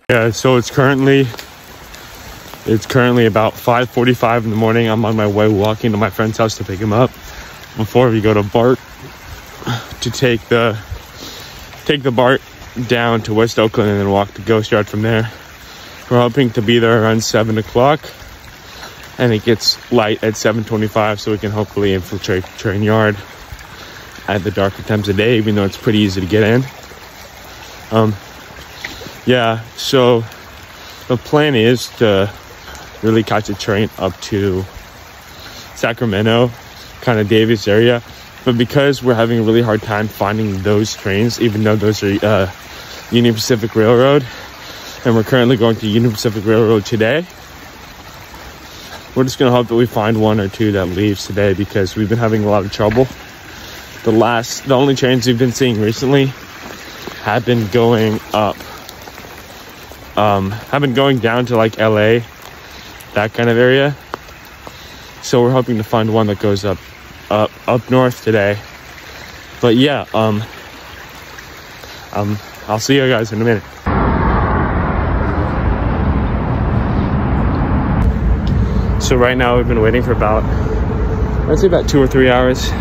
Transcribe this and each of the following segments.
Yeah, so it's currently about 5:45 in the morning. I'm on my way walking to my friend's house to pick him up before we go to BART to take the BART down to West Oakland and then walk to Ghost Yard from there. We're hoping to be there around 7 o'clock, and it gets light at 7:25, so we can hopefully infiltrate the train yard at the darker times of day, even though it's pretty easy to get in. Yeah, so the plan is to really catch a train up to Sacramento, kind of Davis area. But because we're having a really hard time finding those trains, even though those are Union Pacific Railroad, and we're currently going to Union Pacific Railroad today, we're just going to hope that we find one or two that leaves today, because we've been having a lot of trouble. The only trains we've been seeing recently have been going up, have been going down to like LA, that kind of area. So we're hoping to find one that goes up north today. But yeah, I'll see you guys in a minute. So right now we've been waiting for I'd say about 2 or 3 hours.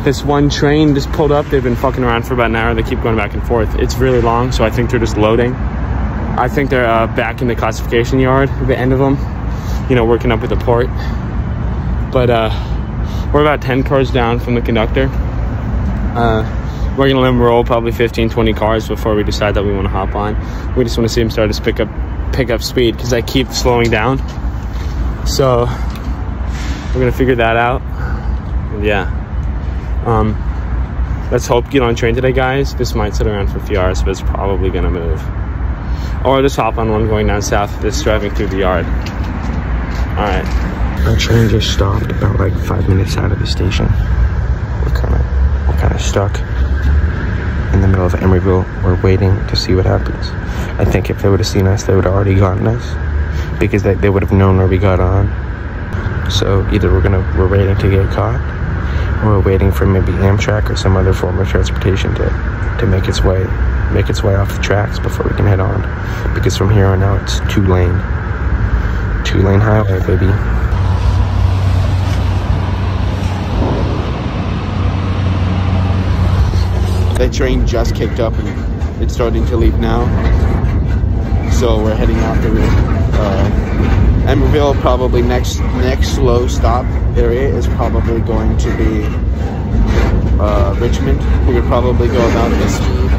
This one train just pulled up. They've been fucking around for about an hour. They keep going back and forth. It's really long, so I think they're just loading. I think they're back in the classification yard at the end of them, you know, working up at the port. But we're about 10 cars down from the conductor. We're gonna let them roll probably 15-20 cars before we decide that we want to hop on. We just want to see them start to pick up speed, because I keep slowing down. So we're gonna figure that out. And yeah, let's hope get on train today, guys. This might sit around for a few hours, but it's probably gonna move. Or just hop on one going down south, that's driving through the yard. All right. Our train just stopped about like 5 minutes out of the station. We're kind of stuck in the middle of Emeryville. We're waiting to see what happens. I think if they would have seen us, they would have already gotten us, because they would have known where we got on. So either we're waiting to get caught, or we're waiting for maybe Amtrak or some other form of transportation to make its way off the tracks before we can head on. Because from here on out, it's two-lane highway, baby. That train just kicked up and it's starting to leave now. So we're heading out to Emeryville. Probably next slow stop area is probably going to be Richmond. We would probably go about this speed.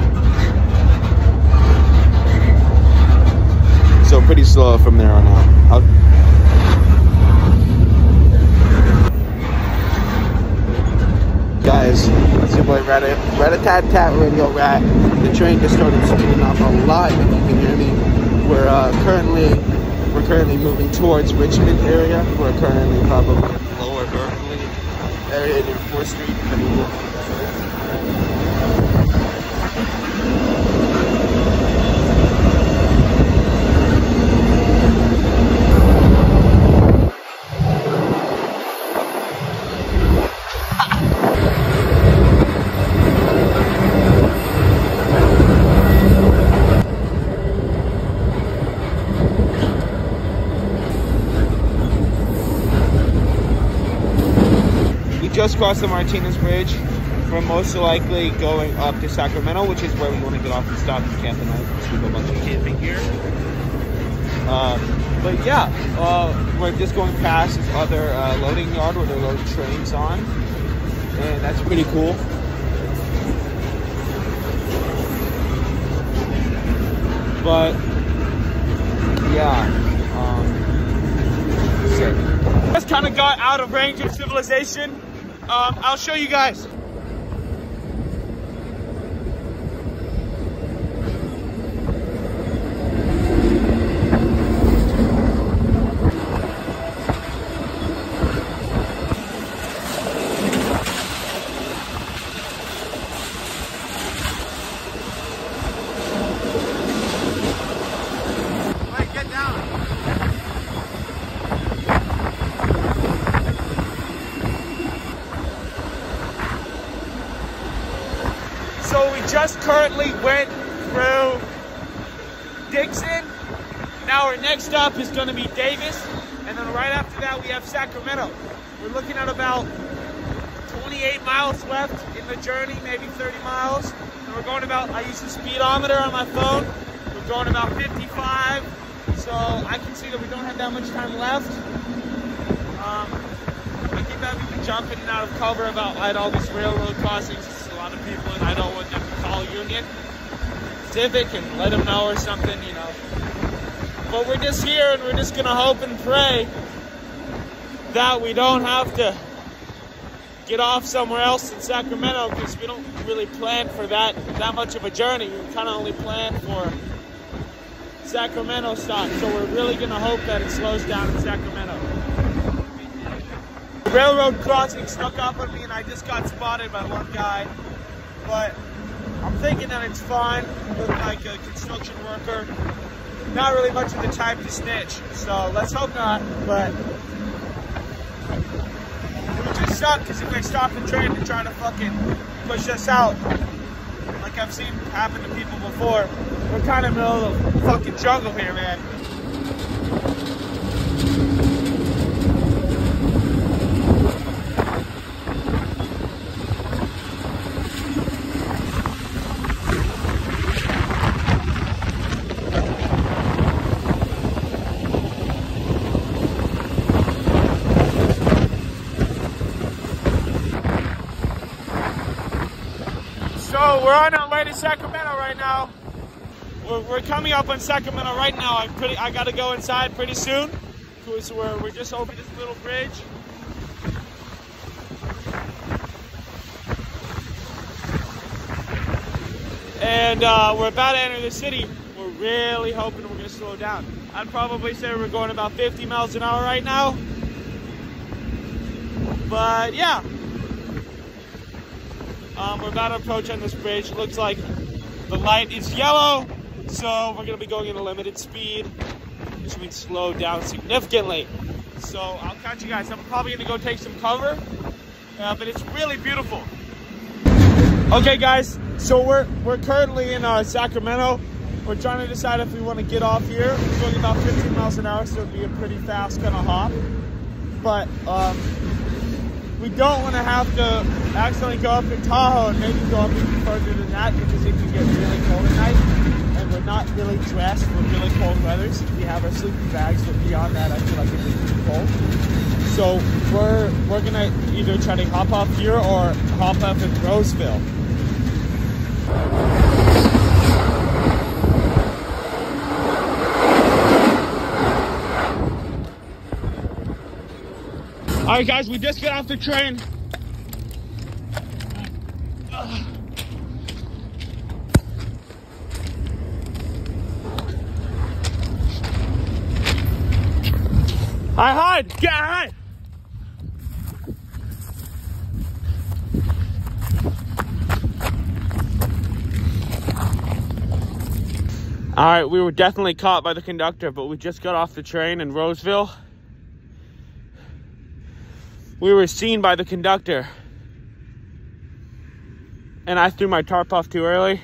So pretty slow from there on out. Guys, it's your boy Rat-a-tat-tat Radio Rat. The train just started speeding up a lot, if you can hear me. We're currently moving towards Richmond area. We're currently probably in Lower Berkeley area near 4th Street, depending on just crossed the Martinez Bridge. We're most likely going up to Sacramento, which is where we want to get off and stop and camp tonight, because we have a bunch of camping gear. But yeah, we're just going past this other loading yard where they're loading trains on, and that's pretty cool. But yeah, sick. Just kind of got out of range of civilization. I'll show you guys. So we just currently went through Dixon. Now our next stop is going to be Davis, and then right after that we have Sacramento. We're looking at about 28 miles left in the journey, maybe 30 miles. And we're going about, I use the speedometer on my phone. We're going about 55, so I can see that we don't have that much time left. I think that we can jump in and out of cover about at all these railroad crossings. There's a lot of people, and I don't want them to call Union Civic and let them know or something, you know. But we're just here, and we're just gonna hope and pray that we don't have to get off somewhere else in Sacramento, because we don't really plan for that much of a journey. We kind of only plan for Sacramento stop, so we're really gonna hope that it slows down in Sacramento. The railroad crossing snuck up on me, and I just got spotted by one guy, but I'm thinking that it's fine. Look like a construction worker. Not really much of the type to snitch, so let's hope not. But it would just suck, because if they stop the train to try to fucking push us out, like I've seen happen to people before, we're kind of in the middle of the fucking jungle here, man. So we're on our way to Sacramento right now. We're coming up on Sacramento right now. I gotta go inside pretty soon, because we're just over this little bridge. And we're about to enter the city. We're really hoping we're gonna slow down. I'd probably say we're going about 50 miles an hour right now. But yeah. We're about to approach on this bridge. It looks like the light is yellow, so we're going to be going at a limited speed, which means slow down significantly. So I'll catch you guys. I'm probably going to go take some cover, but it's really beautiful. Okay, guys, so we're currently in Sacramento. We're trying to decide if we want to get off here. We're going about 15 miles an hour, so it'll be a pretty fast kind of hop. But we don't want to have to accidentally go up in Tahoe and maybe go up even further than that, because it can get really cold at night, and we're not really dressed for really cold weather. So we have our sleeping bags, but beyond that, I feel like it's too cold. So we're gonna either try to hop off here or hop up in Roseville. All right, guys, we just got off the train. Hi, get hi. All right, we were definitely caught by the conductor, but we just got off the train in Roseville. We were seen by the conductor, and I threw my tarp off too early,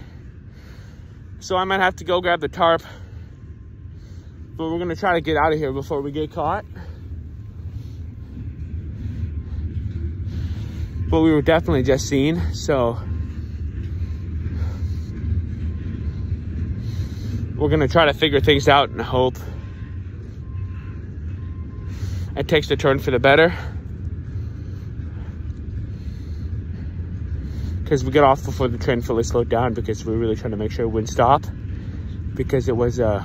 so I might have to go grab the tarp, but we're gonna try to get out of here before we get caught. But we were definitely just seen, so we're gonna try to figure things out and hope it takes a turn for the better. Because we got off before the train fully slowed down, because we were really trying to make sure it wouldn't stop, because it was a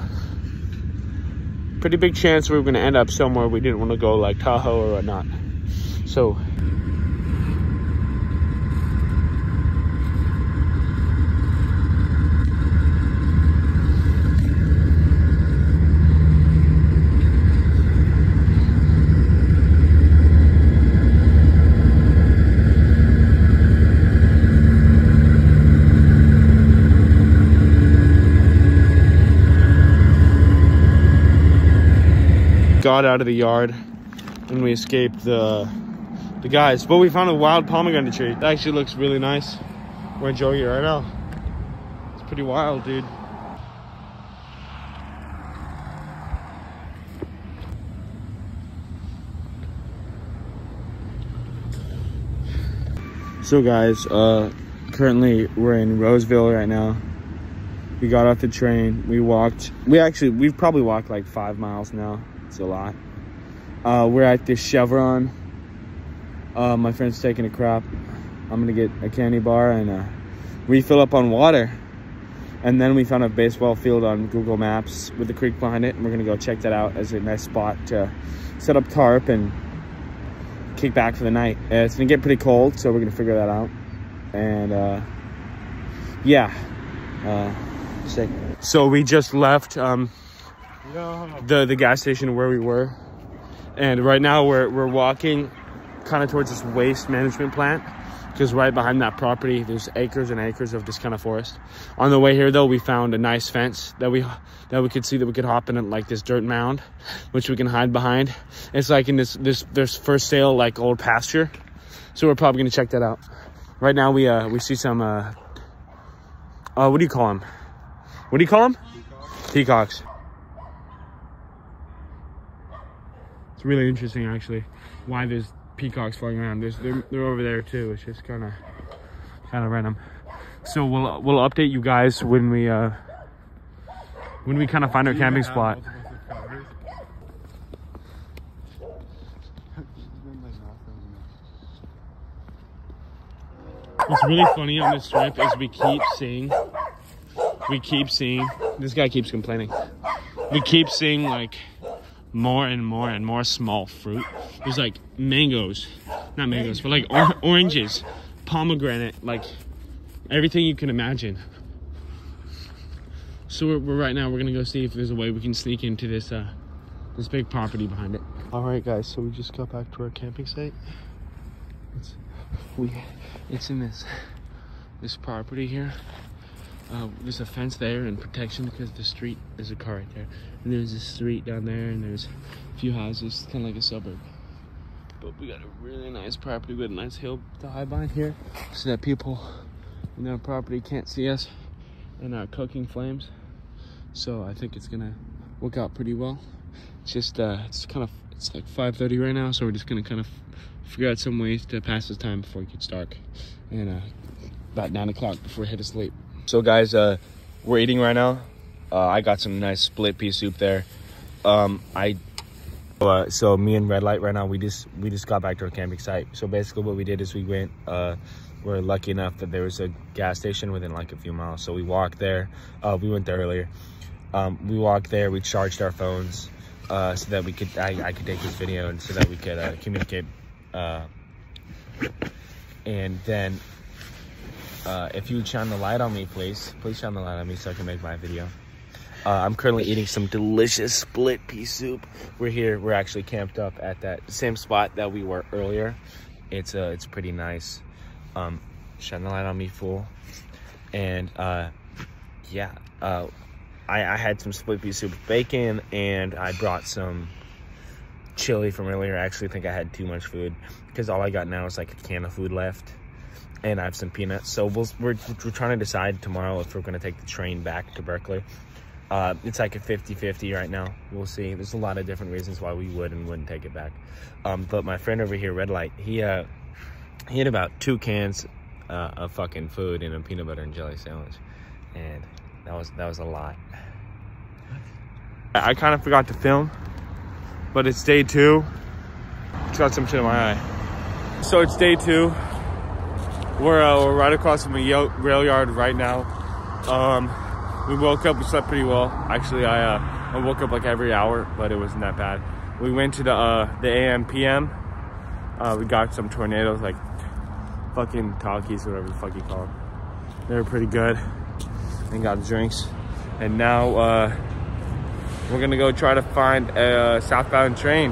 pretty big chance we were going to end up somewhere we didn't want to go, like Tahoe or whatnot. So got out of the yard and we escaped the guys, but we found a wild pomegranate tree. It actually looks really nice. We're enjoying it right now. It's pretty wild, dude. So guys, currently we're in Roseville right now. We got off the train. We've probably walked like 5 miles now. It's a lot. We're at this Chevron. My friend's taking a crap. I'm gonna get a candy bar and refill up on water. And then we found a baseball field on Google Maps with the creek behind it, and we're gonna go check that out as a nice spot to set up tarp and kick back for the night. It's gonna get pretty cold, so we're gonna figure that out. And yeah, sick. So we just left the gas station where we were, and right now we're walking kind of towards this waste management plant, because right behind that property there's acres and acres of this kind of forest. On the way here though, we found a nice fence that we could see that we could hop in like this dirt mound, which we can hide behind. It's like in this for sale like old pasture, so we're probably gonna check that out. Right now we see some what do you call them? Peacocks. It's really interesting actually why there's peacocks flying around. They're over there too. It's just kind of random. So we'll update you guys when we kind of find our camping spot. What's really funny on this trip is we keep seeing this guy keeps complaining. We keep seeing like more and more small fruit. There's like mangoes, not mangoes, but like oranges, pomegranate, like everything you can imagine. So we're right now we're gonna go see if there's a way we can sneak into this big property behind it. All right guys, so we just got back to our camping site. It's in this property here. There's a fence there and protection because the street, there's a car right there, and there's a street down there, and there's a few houses, kind of like a suburb. But we got a really nice property with a nice hill to hide behind here, so that people in our property can't see us and our cooking flames. So I think it's gonna work out pretty well. It's just it's like 5:30 right now, so we're just gonna kind of figure out some ways to pass this time before it gets dark, and about 9 o'clock before we head to sleep. So guys, we're eating right now. I got some nice split pea soup there. So me and Red Light right now, we just got back to our camping site. So basically what we did is we went, we're lucky enough that there was a gas station within like a few miles. So we walked there. We went there earlier. We walked there, we charged our phones so that we could, I could take this video and so that we could communicate. And then if you shine the light on me, please shine the light on me so I can make my video. I'm currently eating some delicious split pea soup. We're actually camped up at that same spot that we were earlier. It's pretty nice. Shine the light on me, fool. And yeah, I had some split pea soup with bacon, and I brought some chili from earlier. I actually think I had too much food because all I got now is like a can of food left, and I have some peanuts. So we're trying to decide tomorrow if we're going to take the train back to Berkeley. It's like a 50-50 right now. We'll see. There's a lot of different reasons why we would and wouldn't take it back. But my friend over here, Red Light, he had about 2 cans of fucking food in a peanut butter and jelly sandwich, and that was a lot. I kind of forgot to film, but it's day 2. It's got some shit in my eye. So it's day 2. We're right across from a rail yard right now. We woke up, we slept pretty well. Actually, I woke up like every hour, but it wasn't that bad. We went to the AM PM. We got some tornadoes, like fucking talkies, whatever the fuck you call them. They were pretty good, and got drinks. And now we're gonna go try to find a southbound train.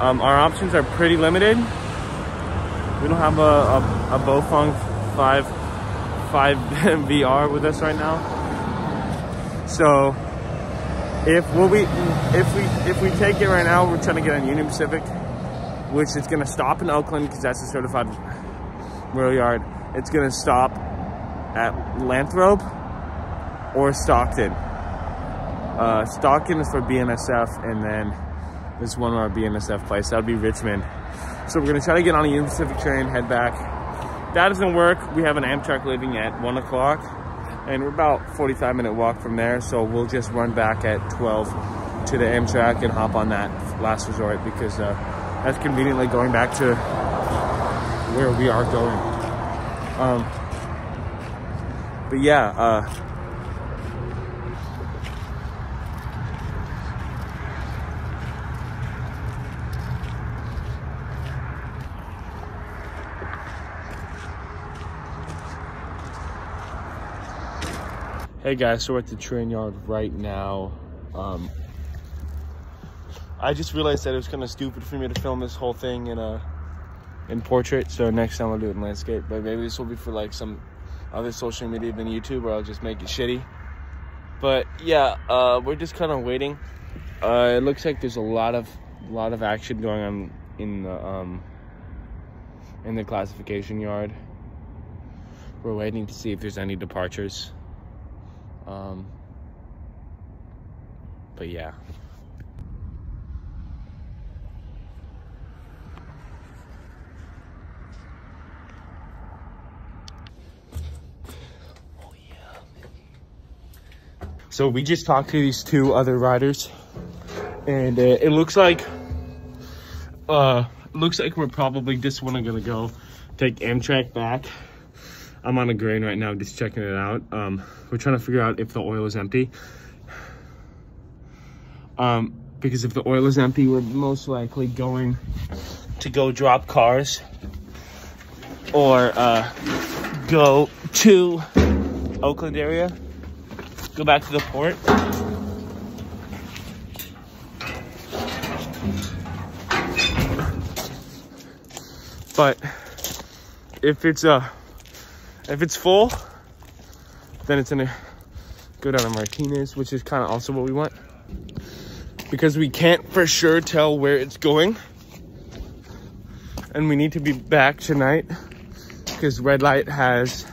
Our options are pretty limited. We don't have a Bofeng 5 VR with us right now. So if we take it right now, we're trying to get on Union Pacific, which is gonna stop in Oakland because that's a certified rail yard. It's gonna stop at Lathrop or Stockton. Stockton is for BNSF, and then there's one more BNSF place. That would be Richmond. So we're gonna try to get on a Union Pacific train, head back, that doesn't work, we have an Amtrak leaving at 1 o'clock, and we're about 45-minute walk from there, so we'll just run back at 12 to the Amtrak and hop on that last resort, because that's conveniently going back to where we are going. But yeah, hey guys, so we're at the train yard right now. I just realized that it was kind of stupid for me to film this whole thing in portrait, so next time I'll do it in landscape. But maybe this will be for like some other social media than YouTube, or I'll just make it shitty. But yeah, we're just kind of waiting. It looks like there's a lot of action going on in the classification yard. We're waiting to see if there's any departures. But yeah. So we just talked to these two other riders, and it looks like we're probably just gonna go take Amtrak back. I'm on a grain right now, just checking it out. We're trying to figure out if the oil is empty. Because if the oil is empty, we're most likely going to go drop cars or go to Oakland area, go back to the port. But if it's full, then it's gonna go down to Martinez, which is kind of also what we want, because we can't for sure tell where it's going, and we need to be back tonight because red light has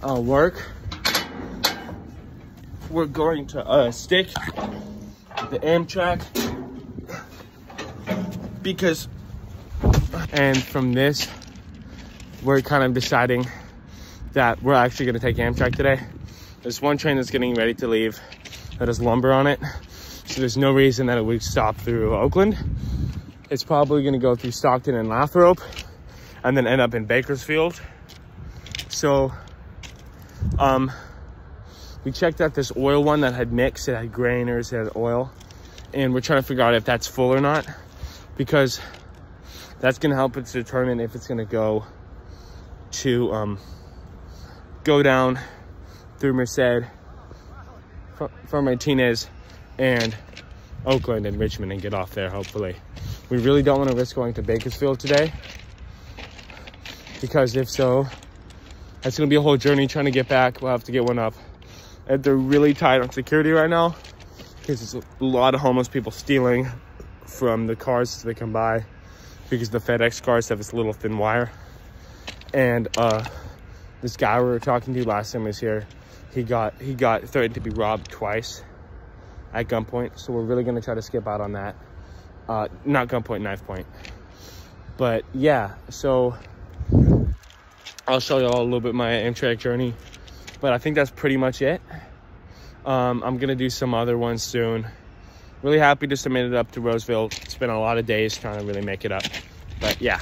work. We're going to stick the Amtrak because, and from this, we're kind of deciding that we're actually going to take Amtrak today. There's one train that's getting ready to leave that has lumber on it, so there's no reason that it would stop through Oakland. It's probably going to go through Stockton and Lathrop and then end up in Bakersfield. So we checked out this oil one that had mixed, it had grainers, it had oil, and we're trying to figure out if that's full or not, because that's going to help us determine if it's going to go to go down through Merced from Martinez and Oakland and Richmond and get off there, hopefully. We really don't want to risk going to Bakersfield today, because if so, that's going to be a whole journey trying to get back. We'll have to get one up. And they're really tight on security right now because there's a lot of homeless people stealing from the cars they come by, because the FedEx cars have this little thin wire. And this guy we were talking to last time he was here, he got threatened to be robbed twice at gunpoint. So we're really going to try to skip out on that. Not gunpoint, knife point. But yeah, so I'll show you all a little bit my Amtrak journey, but I think that's pretty much it. I'm gonna do some other ones soon. Really happy just to made it up to Roseville. It's been a lot of days trying to really make it up, but yeah.